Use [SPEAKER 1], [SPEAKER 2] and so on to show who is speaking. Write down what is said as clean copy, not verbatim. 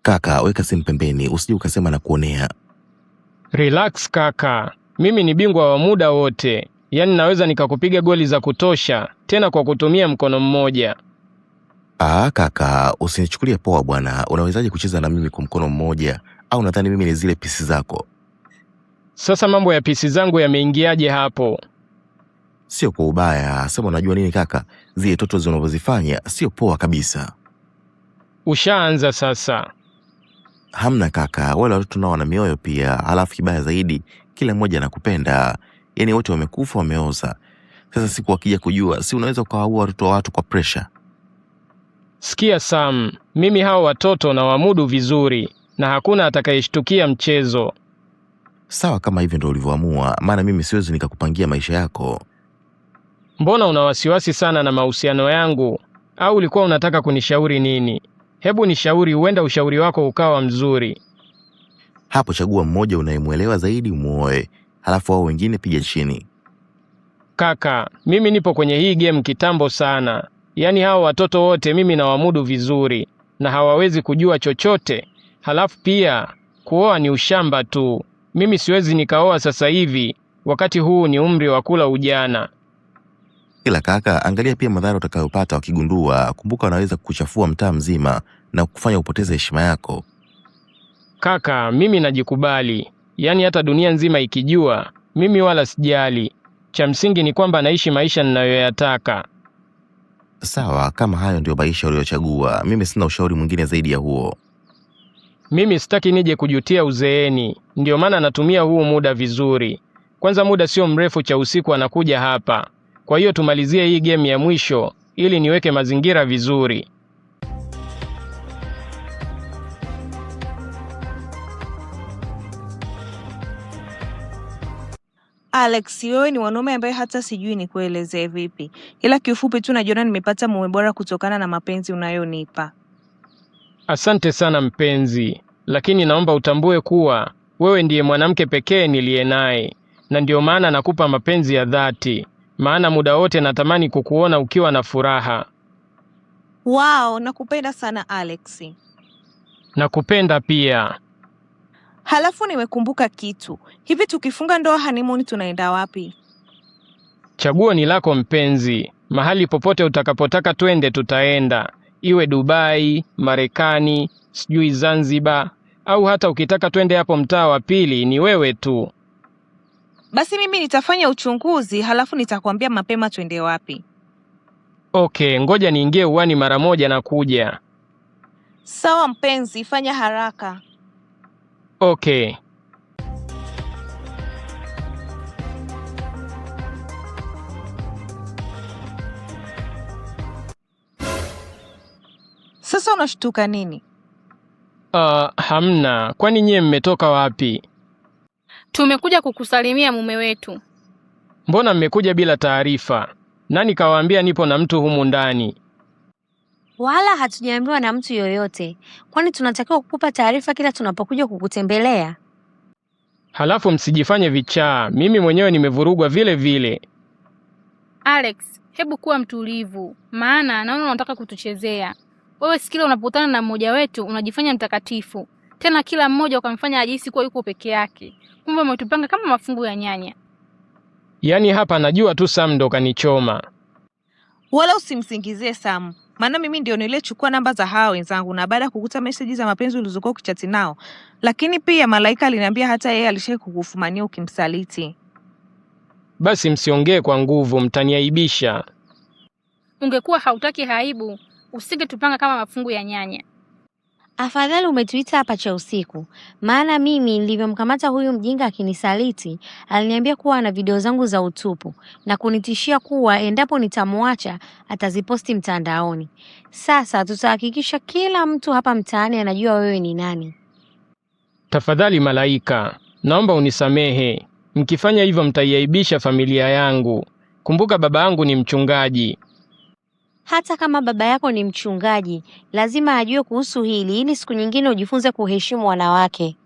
[SPEAKER 1] Kaka, weka simu pembeni, usije ukasema na kuonea.
[SPEAKER 2] Relax kaka, mimi ni bingwa wa muda wote. Yaani naweza nikakupiga goli za kutosha, tena kwa kutumia mkono mmoja.
[SPEAKER 1] Kaka, usinichukulie poa bwana. Unawezaje kucheza na mimi kwa mkono mmoja? Au nadhani mimi ni zile pisi zako?
[SPEAKER 2] Sasa mambo ya pisi zangu yameingiaje hapo?
[SPEAKER 1] Sio kwa ubaya, sema unajua nini kaka? Zile toto zinazozifanya sio poa kabisa.
[SPEAKER 2] Ushaanza sasa.
[SPEAKER 1] Hamna kaka, wale watoto nao wana mioyo pia. Halafu kibaya zaidi, kila mmoja anakupenda. Yaani wote wamekufa wameoza. Sasa siku wakija kujua, si unaweza ukawaua watoto wa watu kwa pressure.
[SPEAKER 2] Sikia Sam, mimi hao watoto na wamudu vizuri na hakuna atakayeshtukia mchezo.
[SPEAKER 1] Sawa kama hivyo ndio ulivyoamua, maana mimi siwezi nikakupangia maisha yako.
[SPEAKER 2] Mbona una wasiwasi sana na mahusiano yangu? Au ulikuwa unataka kunishauri nini? Hebu nishauri, huenda ushauri wako ukawa mzuri.
[SPEAKER 1] Hapo chagua mmoja unayemuelewa zaidi umuoe, halafu hao wengine piga chini.
[SPEAKER 2] Kaka, mimi nipo kwenye hii game kitambo sana. Yaani hao watoto wote mimi na wamudu vizuri na hawawezi kujua chochote. Halafu pia kuoa ni ushamba tu. Mimi siwezi nikaoa sasa hivi, wakati huu ni umri wa kula ujana.
[SPEAKER 1] Ila kaka, angalia pia madhara utakayopata wakigundua. Kumbuka wanaweza kukuchafua mtaa mzima na kufanya upoteze heshima yako.
[SPEAKER 2] Kaka, mimi najikubali. Yaani hata dunia nzima ikijua, mimi wala sijali. Cha msingi ni kwamba naishi maisha ninayoyataka.
[SPEAKER 1] Sawa, kama hayo ndio maisha uliyochagua, mimi sina ushauri mwingine zaidi ya huo.
[SPEAKER 2] Mimi sitaki nije kujutia uzeeni, ndio maana natumia huu muda vizuri. Kwanza muda sio mrefu cha usiku anakuja hapa. Kwa hiyo tumalizie hii game ya mwisho ili niweke mazingira vizuri.
[SPEAKER 3] Alex, wewe ni mwanaume ambaye hata sijui ni kuelezee vipi. Ila kiufupi tu najiona nimepata mume bora kutokana na mapenzi unayonipa.
[SPEAKER 2] Asante sana mpenzi, lakini naomba utambue kuwa wewe ndiye mwanamke pekee niliye naye, na ndio maana nakupa mapenzi ya dhati, maana muda wote natamani kukuona ukiwa na furaha.
[SPEAKER 3] Wow, nakupenda sana Alex.
[SPEAKER 2] Nakupenda pia.
[SPEAKER 3] Halafu nimekumbuka kitu. Hivi tukifunga ndoa honeymoon tunaenda wapi?
[SPEAKER 2] Chaguo ni lako mpenzi. Mahali popote utakapotaka twende tutaenda. Iwe Dubai, Marekani, sijui Zanzibar, au hata ukitaka twende hapo mtaa wa pili ni wewe tu.
[SPEAKER 3] Basi mimi nitafanya uchunguzi halafu nitakwambia mapema twende wapi.
[SPEAKER 2] Okay, ngoja niingie uwani mara moja na kuja.
[SPEAKER 3] Sawa mpenzi, fanya haraka.
[SPEAKER 2] Okay.
[SPEAKER 3] Sasa unashtuka nini?
[SPEAKER 2] Hamna. Kwani nyie mmetoka wapi?
[SPEAKER 4] Tumekuja kukusalimia mume wetu.
[SPEAKER 2] Mbona mmekuja bila taarifa? Nani kawaambia nipo na mtu humu ndani?
[SPEAKER 5] Wala hatujaambiwa na mtu yoyote. Kwani tunatakiwa kukupa taarifa kila tunapokuja kukutembelea?
[SPEAKER 2] Halafu msijifanye vichaa. Mimi mwenyewe nimevurugwa vile vile.
[SPEAKER 4] Alex, hebu kuwa mtulivu. Maana naona unataka kutuchezea. Wewe sikila unapokutana na mmoja wetu unajifanya mtakatifu. Tena kila mmoja ukamfanya ajisi kuwa yuko peke yake. Kumbe umetupanga kama mafungu ya nyanya.
[SPEAKER 2] Yaani hapa najua tu Sam ndo kanichoma.
[SPEAKER 3] Wala usimsingizie Sam. Maana mimi ndio niliyechukua namba za hao wenzangu na baada kukuta message za mapenzi ulizokuwa ukichati nao. Lakini pia Malaika aliniambia hata yeye alishaye kukufumania ukimsaliti.
[SPEAKER 2] Basi msiongee kwa nguvu, mtaniaibisha.
[SPEAKER 4] Ungekuwa hautaki haibu, usingetupanga kama mafungu ya nyanya.
[SPEAKER 5] Afadhali umetuita hapa cha usiku. Maana mimi nilivyomkamata huyu mjinga akinisaliti, aliniambia kuwa ana video zangu za utupu na kunitishia kuwa endapo nitamwacha ataziposti mtandaoni. Sasa tutahakikisha kila mtu hapa mtaani anajua wewe ni nani.
[SPEAKER 2] Tafadhali Malaika, naomba unisamehe. Mkifanya hivyo mtaiaibisha familia yangu. Kumbuka baba yangu ni mchungaji.
[SPEAKER 5] Hata kama baba yako ni mchungaji, lazima ajue kuhusu hili ili siku nyingine ujifunze kuheshimu wanawake.